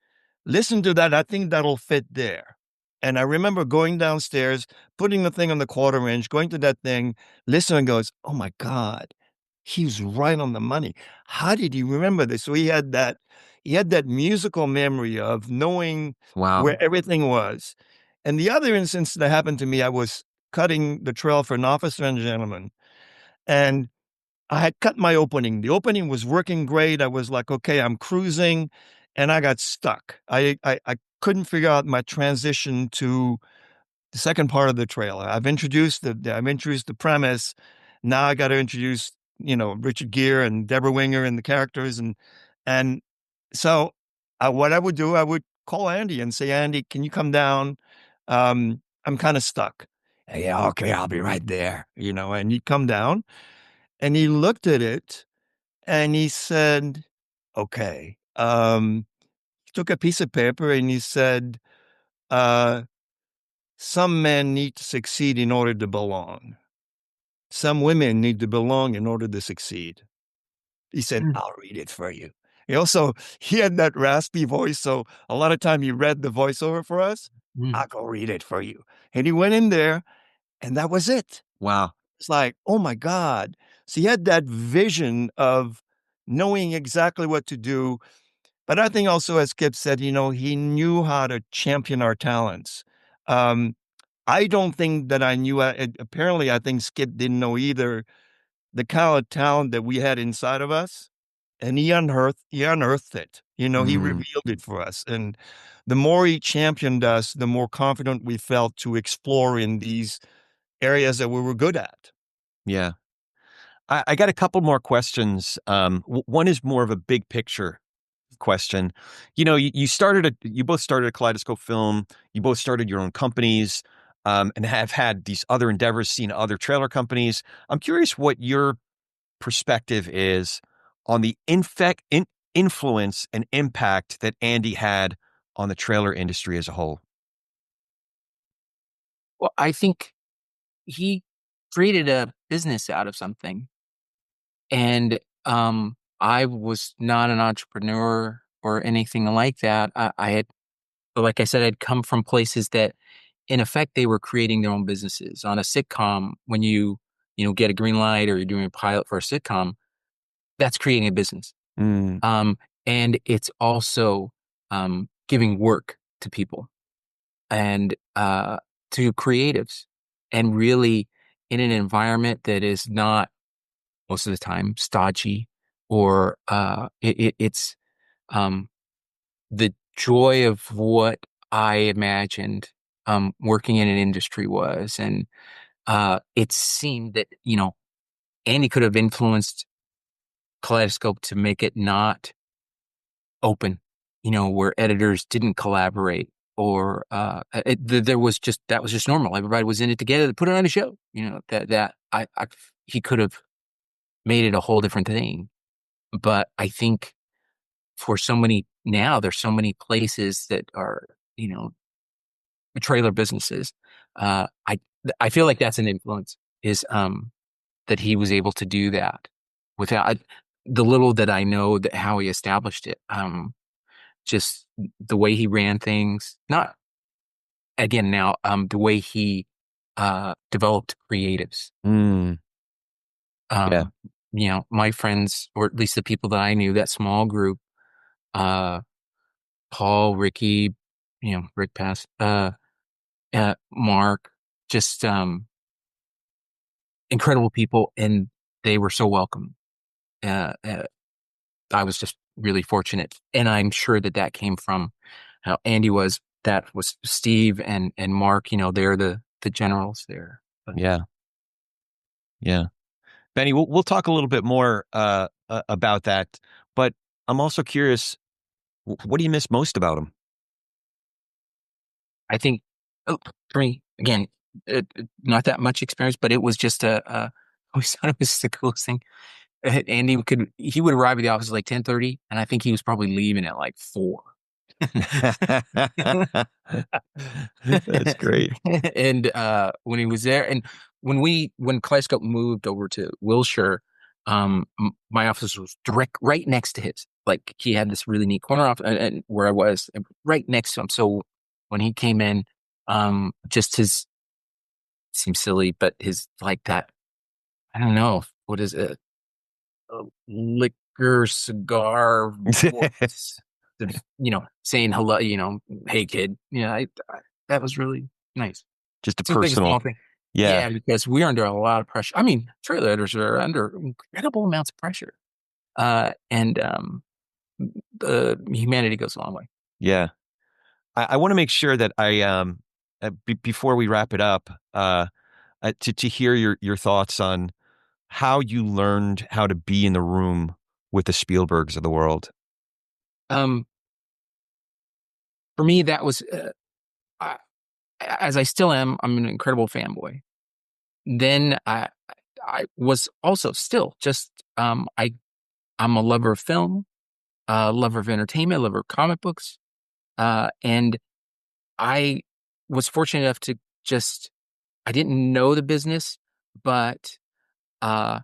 [SPEAKER 3] Listen to that, I think that'll fit there." And I remember going downstairs, putting the thing on the quarter inch, going to that thing, listening, goes, "Oh my God, he was right on the money. How did he remember this?" So he had that musical memory of knowing
[SPEAKER 1] Wow.
[SPEAKER 3] where everything was. And the other instance that happened to me, I was cutting the trail for An Officer and Gentleman, and I had cut my opening. The opening was working great. I was like, okay, I'm cruising, and I got stuck. I couldn't figure out my transition to the second part of the trailer. I've introduced the premise. Now I got to introduce, Richard Gere and Deborah Winger and the characters, and so what I would do, I would call Andy and say, "Andy, can you come down? I'm kind of stuck." "Yeah, okay, I'll be right there." And he'd come down, and he looked at it, and he said, "Okay." He took a piece of paper and he said, uh, "Some men need to succeed in order to belong. Some women need to belong in order to succeed." He said, "I'll read it for you." He had that raspy voice, so a lot of time he read the voiceover for us. "I'll go read it for you." And he went in there, and that was it.
[SPEAKER 1] Wow.
[SPEAKER 3] It's like, oh my God. So he had that vision of knowing exactly what to do. But I think also, as Skip said, he knew how to champion our talents. Um, I don't think that I knew, apparently, I think Skip didn't know either, the kind of talent that we had inside of us. And he unearthed it. He
[SPEAKER 1] Mm.
[SPEAKER 3] revealed it for us. And the more he championed us, the more confident we felt to explore in these areas that we were good at.
[SPEAKER 1] Yeah. I got a couple more questions. One is more of a big picture question. You both started a Kaleidoscope Film. You both started your own companies, and have had these other endeavors, seen other trailer companies. I'm curious what your perspective is on the influence and impact that Andy had on the trailer industry as a whole?
[SPEAKER 2] Well, I think he created a business out of something. And I was not an entrepreneur or anything like that. I had, like I said, I'd come from places that, in effect, they were creating their own businesses. On a sitcom, when get a green light or you're doing a pilot for a sitcom, that's creating a business.
[SPEAKER 1] Mm.
[SPEAKER 2] And it's also giving work to people and to creatives, and really in an environment that is not most of the time stodgy, or it's um, the joy of what I imagined working in an industry was. And it seemed that, Andy could have influenced Kaleidoscope to make it not open, where editors didn't collaborate, or there was just, that was just normal. Everybody was in it together to put it on a show, he could have made it a whole different thing. But I think for so many now, there's so many places that are, trailer businesses. I feel like that's an influence, is that he was able to do that without the little that I know that how he established it. Just the way he ran things, not again now, the way he developed creatives.
[SPEAKER 1] Mm. Yeah.
[SPEAKER 2] My friends, or at least the people that I knew, that small group, Paul, Ricky, Rick passed, Mark, just incredible people, and they were so welcome. I was just really fortunate, and I'm sure that came from how Andy was. That was Steve and Mark. They're the generals there. But,
[SPEAKER 1] Yeah. Benny, we'll talk a little bit more about that, but I'm also curious, what do you miss most about him?
[SPEAKER 2] I think, for me, again, not that much experience, but it was just I always thought it was the coolest thing. Andy he would arrive at the office at like 10:30, and I think he was probably leaving at like 4.
[SPEAKER 1] That's great.
[SPEAKER 2] And when he was there, and when Kaleidoscope moved over to Wilshire, my office was right next to his. Like, he had this really neat corner office, and where I was, right next to him. So when he came in, just his, seems silly, but his, like, that, I don't know, what is it? A liquor cigar voice, saying hello, hey kid. That was really nice.
[SPEAKER 1] Just a
[SPEAKER 2] Seems like a
[SPEAKER 1] personal
[SPEAKER 2] small thing.
[SPEAKER 1] Yeah.
[SPEAKER 2] Yeah, because we're under a lot of pressure. I mean, trailer editors are under incredible amounts of pressure. And the humanity goes a long way.
[SPEAKER 1] Yeah. I want to make sure that I before we wrap it up, to hear your thoughts on how you learned how to be in the room with the Spielbergs of the world.
[SPEAKER 2] For me, that was as I still am. I'm an incredible fanboy. Then I was also still just I'm a lover of film, lover of entertainment, lover of comic books, and I was fortunate enough to just, I didn't know the business, but my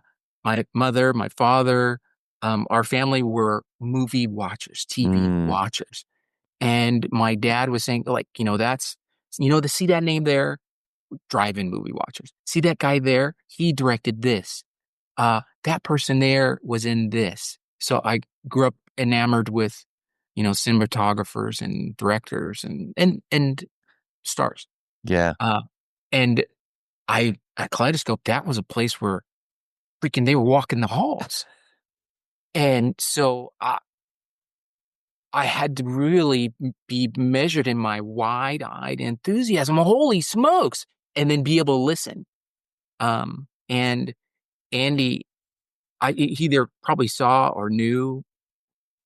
[SPEAKER 2] mother, my father, our family were movie watchers, TV watchers. And my dad was saying, like, see that name there? Drive-in movie watchers. See that guy there? He directed this. That person there was in this. So I grew up enamored with, cinematographers and directors and stars.
[SPEAKER 1] Yeah.
[SPEAKER 2] And at Kaleidoscope, that was a place where freaking they were walking the halls. And so I had to really be measured in my wide-eyed enthusiasm. Holy smokes. And then be able to listen. And Andy, he either probably saw or knew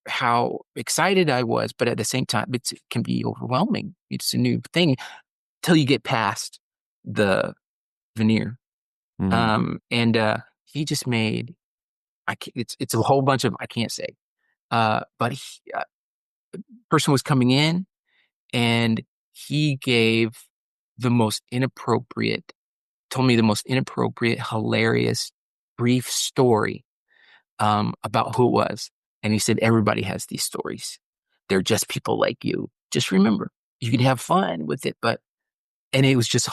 [SPEAKER 2] how excited I was, but at the same time, it can be overwhelming. It's a new thing till you get past the veneer. And he just made I can't, it's a whole bunch of I can't say. But person was coming in and he gave the most inappropriate, told me the most inappropriate, hilarious, brief story about who it was. And he said, everybody has these stories. They're just people like you. Just remember, you can have fun with it. And it was just,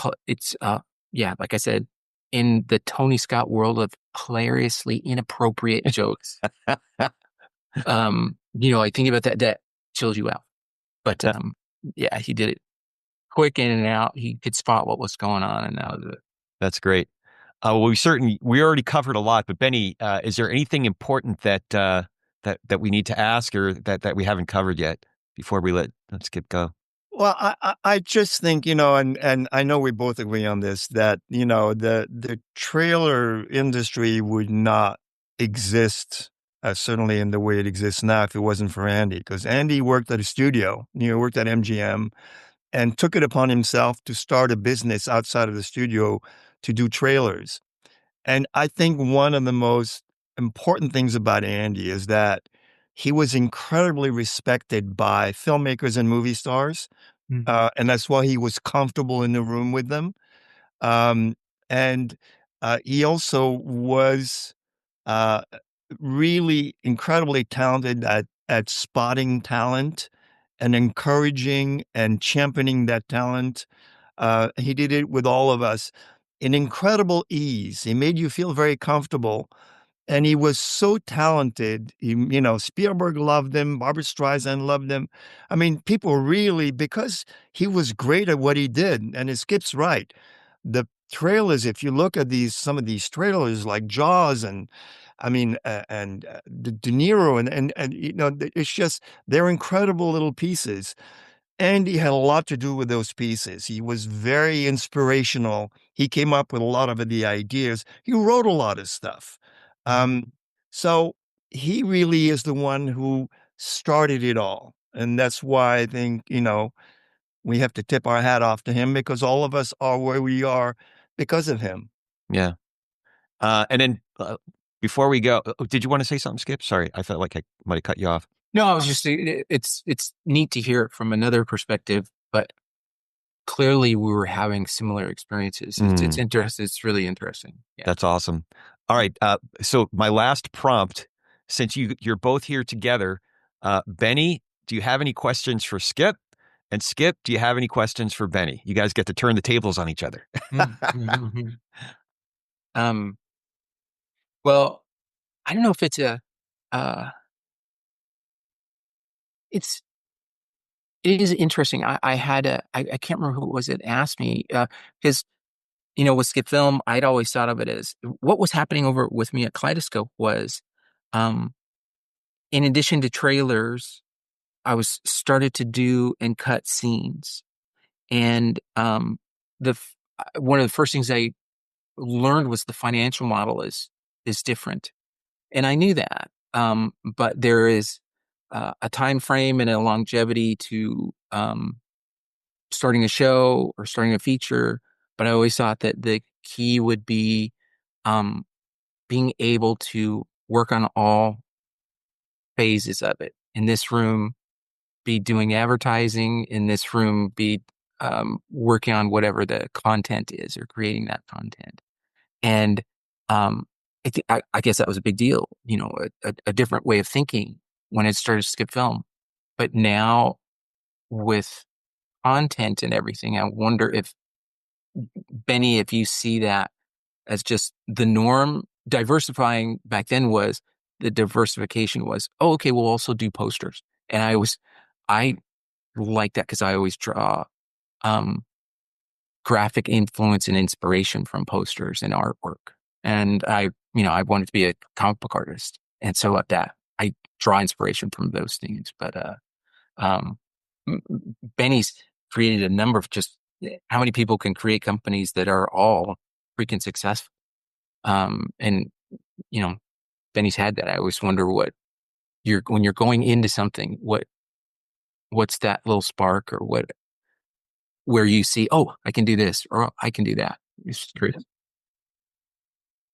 [SPEAKER 2] yeah, like I said, in the Tony Scott world of hilariously inappropriate jokes. I think about that chills you out. But yeah, he did it quick in and out. He could spot what was going on, and that was it.
[SPEAKER 1] That's great. Well, we already covered a lot, but Benny, is there anything important that we need to ask or that we haven't covered yet before we let Skip go?
[SPEAKER 3] Well, I just think, and I know we both agree on this, that, the trailer industry would not exist, certainly in the way it exists now, if it wasn't for Andy. Because Andy worked at a studio, worked at MGM, and took it upon himself to start a business outside of the studio to do trailers. And I think one of the most important things about Andy is that he was incredibly respected by filmmakers and movie stars. And that's why he was comfortable in the room with them. Um, and he also was uh, really incredibly talented at spotting talent and encouraging and championing that talent. He did it with all of us in incredible ease. He made you feel very comfortable. And he was so talented. Spielberg loved him. Barbra Streisand loved him. I mean, people really, because he was great at what he did. And Skip's right. The trailers, if you look at some of these trailers like Jaws and De Niro and it's just, they're incredible little pieces. And he had a lot to do with those pieces. He was very inspirational. He came up with a lot of the ideas. He wrote a lot of stuff. So he really is the one who started it all. And that's why I think, we have to tip our hat off to him, because all of us are where we are because of him.
[SPEAKER 1] Yeah. And then before we go, did you want to say something, Skip? Sorry, I felt like I might have cut you off.
[SPEAKER 2] No, I was just it's neat to hear it from another perspective, but clearly we were having similar experiences. It's interesting. It's really interesting. Yeah.
[SPEAKER 1] That's awesome. All right. So my last prompt, since you're both here together, Benny, do you have any questions for Skip? And Skip, do you have any questions for Benny? You guys get to turn the tables on each other.
[SPEAKER 2] Well, I don't know if it's it is interesting. I can't remember who it was that asked me, because, with Skip Film, I'd always thought of it as what was happening over with me at Kaleidoscope was, in addition to trailers, I was started to do and cut scenes. And one of the first things I learned was the financial model is different. And I knew that. But there is a time frame and a longevity to starting a show or starting a feature. But I always thought that the key would be being able to work on all phases of it. In this room, be doing advertising. In this room, be working on whatever the content is or creating that content. And I guess that was a big deal, a different way of thinking when it started to Skip Film. But now with content and everything, I wonder if, Benny, if you see that as just the norm. Diversifying back then was the diversification was, oh, okay, we'll also do posters. And I like that because I always draw graphic influence and inspiration from posters and artwork. And I wanted to be a comic book artist. And so at that, I draw inspiration from those things. But Benny's created a number of just how many people can create companies that are all freaking successful. And, Benny's had that. I always wonder when you're going into something, what's that little spark or where you see, oh, I can do this or I can do that. It's curious.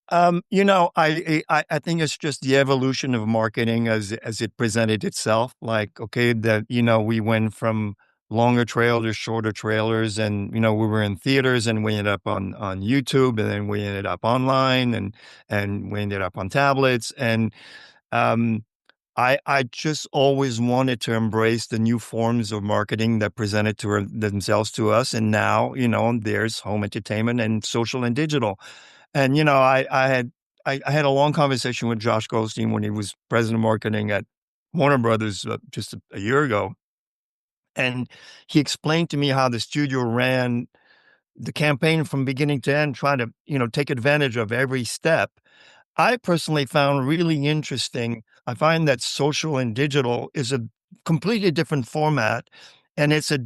[SPEAKER 3] I think it's just the evolution of marketing as it presented itself. Like, okay, that we went from longer trailers, shorter trailers, and we were in theaters, and we ended up on YouTube, and then we ended up online, and we ended up on tablets, and um, I just always wanted to embrace the new forms of marketing that presented themselves to us, and now there's home entertainment and social and digital. And, I had a long conversation with Josh Goldstein when he was president of marketing at Warner Brothers just a year ago. And he explained to me how the studio ran the campaign from beginning to end, trying to, take advantage of every step. I personally found really interesting. I find that social and digital is a completely different format, and it's a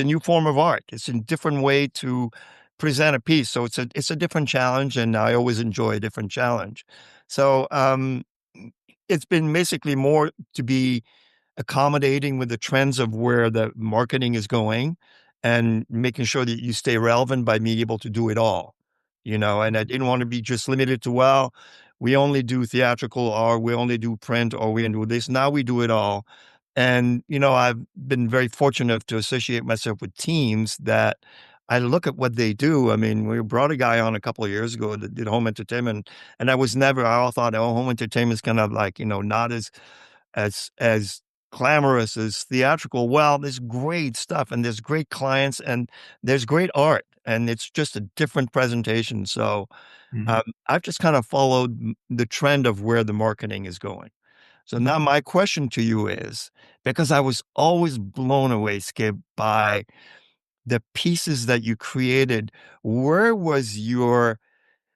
[SPEAKER 3] new form of art. It's a different way to present a piece. So it's a different challenge, and I always enjoy a different challenge. So it's been basically more to be accommodating with the trends of where the marketing is going and making sure that you stay relevant by being able to do it all, and I didn't want to be just limited to, well, we only do theatrical or we only do print or we do this. Now we do it all. And, I've been very fortunate to associate myself with teams that I look at what they do. I mean, we brought a guy on a couple of years ago that did home entertainment, and I all thought, oh, home entertainment is kind of like, not as glamorous as theatrical. Well, there's great stuff and there's great clients and there's great art and it's just a different presentation. So I've just kind of followed the trend of where the marketing is going. So now my question to you is, because I was always blown away, Skip, by the pieces that you created, where was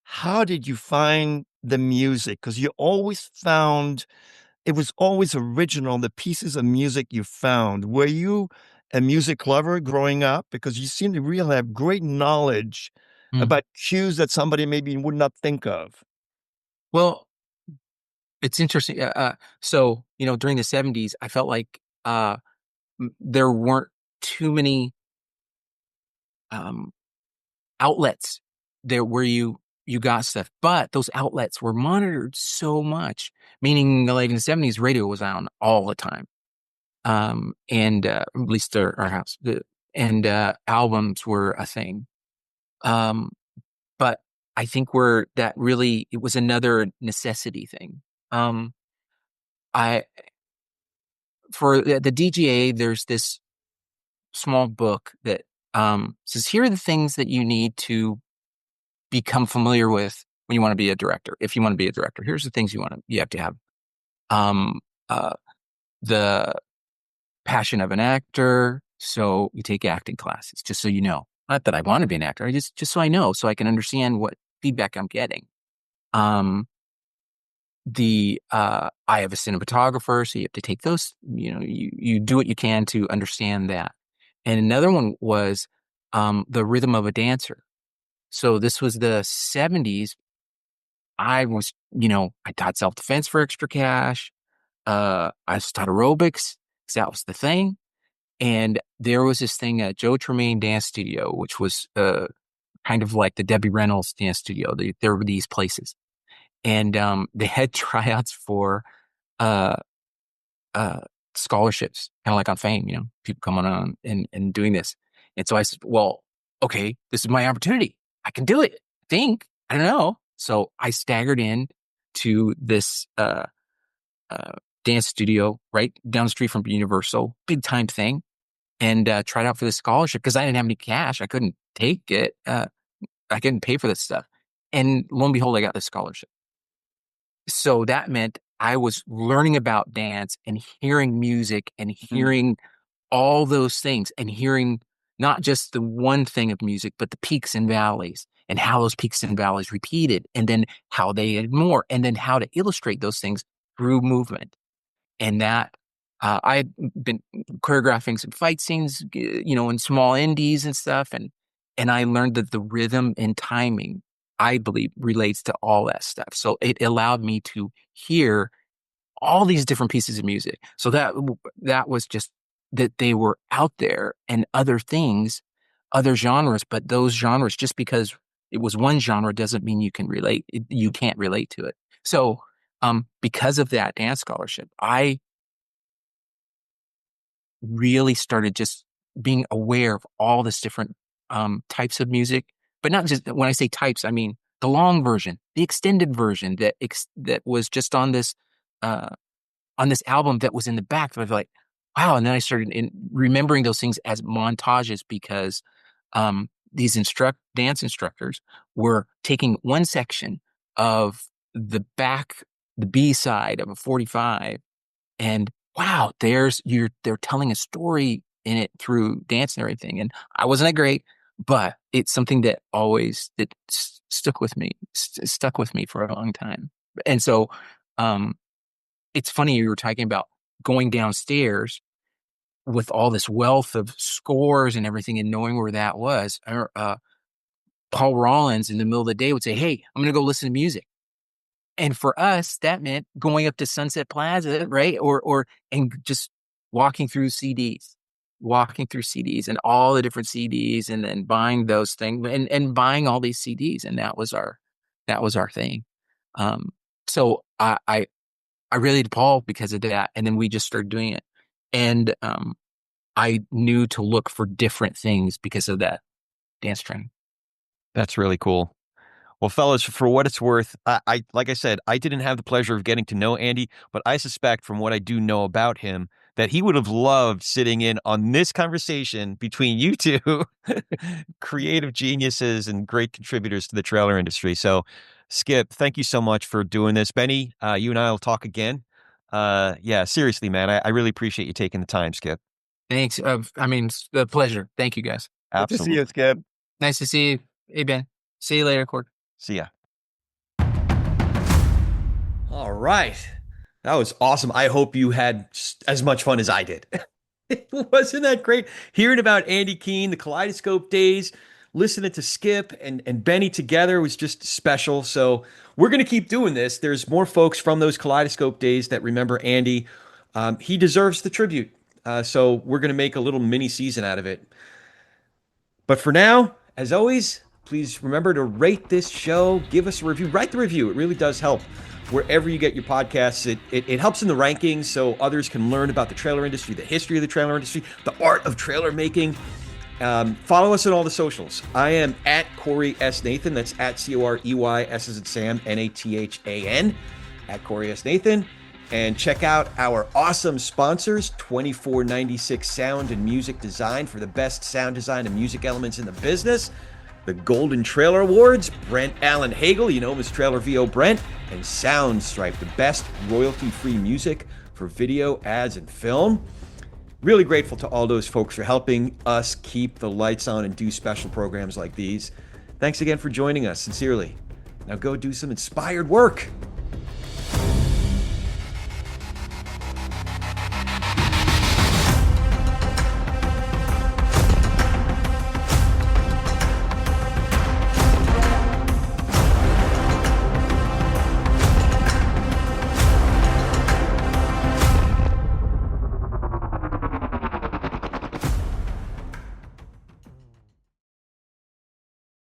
[SPEAKER 3] how did you find the music? Because you always found it was always original, the pieces of music you found. Were you a music lover growing up? Because you seem to really have great knowledge
[SPEAKER 2] Mm.
[SPEAKER 3] about cues that somebody maybe would not think of.
[SPEAKER 2] Well, it's interesting. So, during the 70s, I felt like there weren't too many um, outlets there where you got stuff, but those outlets were monitored so much, meaning like in the 70s, radio was on all the time. And at least our house, and albums were a thing. But I think it was another necessity thing. Um, I For the DGA, there's this small book that says here are the things that you need to become familiar with when you want to be a director. If you want to be a director, here's the things you have to have. Um, uh, the passion of an actor. So you take acting classes, just so you know. Not that I want to be an actor, just so I know, so I can understand what feedback I'm getting. Um, the eye of a cinematographer, so you have to take those. You do what you can to understand that. And another one was the rhythm of a dancer. So this was the 70s. I taught self-defense for extra cash. I taught aerobics because that was the thing. And there was this thing at Joe Tremaine Dance Studio, which was kind of like the Debbie Reynolds Dance Studio. There were these places. And they had tryouts for uh, uh, scholarships, kind of like on Fame, people coming on and doing this. And so I said, well, okay, this is my opportunity. I can do it. I don't know. So I staggered in to this dance studio right down the street from Universal, big time thing, and tried out for the scholarship because I didn't have any cash. I couldn't take it. I couldn't pay for this stuff. And lo and behold, I got the scholarship. So that meant I was learning about dance and hearing music and hearing all those things and hearing not just the one thing of music, but the peaks and valleys and how those peaks and valleys repeated and then how they had more and then how to illustrate those things through movement. And that I'd been choreographing some fight scenes, in small indies and stuff. And I learned that the rhythm and timing, I believe, relates to all that stuff. So it allowed me to hear all these different pieces of music. So that was just that they were out there and other things, other genres, but those genres, just because it was one genre doesn't mean you can't relate to it. So because of that dance scholarship, I really started just being aware of all this different types of music, but not just, when I say types, I mean the long version, the extended version that was just on this album that was in the back. That I was like, wow. And then I started remembering those things as montages, because these dance instructors were taking one section of the B side of a 45, and wow, they're telling a story in it through dance and everything. And I wasn't that great, but it's something that stuck with me for a long time. And so, it's funny, you were talking about going downstairs with all this wealth of scores and everything and knowing where that was. Paul Rollins in the middle of the day would say, "Hey, I'm going to go listen to music." And for us, that meant going up to Sunset Plaza, right? And just walking through CDs and all the different CDs, and then buying those things and buying all these CDs. And that was our thing. So I related to Paul because of that. And then we just started doing it. And I knew to look for different things because of that dance training.
[SPEAKER 1] That's really cool. Well, fellas, for what it's worth, I like I said, I didn't have the pleasure of getting to know Andy, but I suspect from what I do know about him that he would have loved sitting in on this conversation between you two creative geniuses and great contributors to the trailer industry. So, Skip, thank you so much for doing this. Benny, you and I will talk again. Yeah, seriously, man, I really appreciate you taking the time, Skip.
[SPEAKER 2] Thanks. It's a pleasure. Thank you, guys.
[SPEAKER 3] Good to see you,
[SPEAKER 1] Absolutely.
[SPEAKER 3] Skip.
[SPEAKER 2] Nice to see you. Hey, Ben. See you later, Cord.
[SPEAKER 1] See ya. All right. That was awesome. I hope you had as much fun as I did. Wasn't that great? Hearing about Andy Kuehn, the Kaleidoscope days, listening to Skip and Benny together was just special. So we're going to keep doing this. There's more folks from those Kaleidoscope days that remember Andy. He deserves the tribute. So we're going to make a little mini season out of it. But for now, as always, please remember to rate this show, give us a review, write the review. It really does help. Wherever you get your podcasts, it helps in the rankings so others can learn about the trailer industry, the history of the trailer industry, the art of trailer making. Follow us on all the socials. I am at Corey S. Nathan. That's at Corey, S as in Sam, Nathan, at Corey S. Nathan. And check out our awesome sponsors, 2496 Sound and Music Design, for the best sound design and music elements in the business. The Golden Trailer Awards, Brent Allen Hagel, you know him as Trailer VO Brent, and Soundstripe, the best royalty-free music for video, ads, and film. Really grateful to all those folks for helping us keep the lights on and do special programs like these. Thanks again for joining us, sincerely. Now go do some inspired work.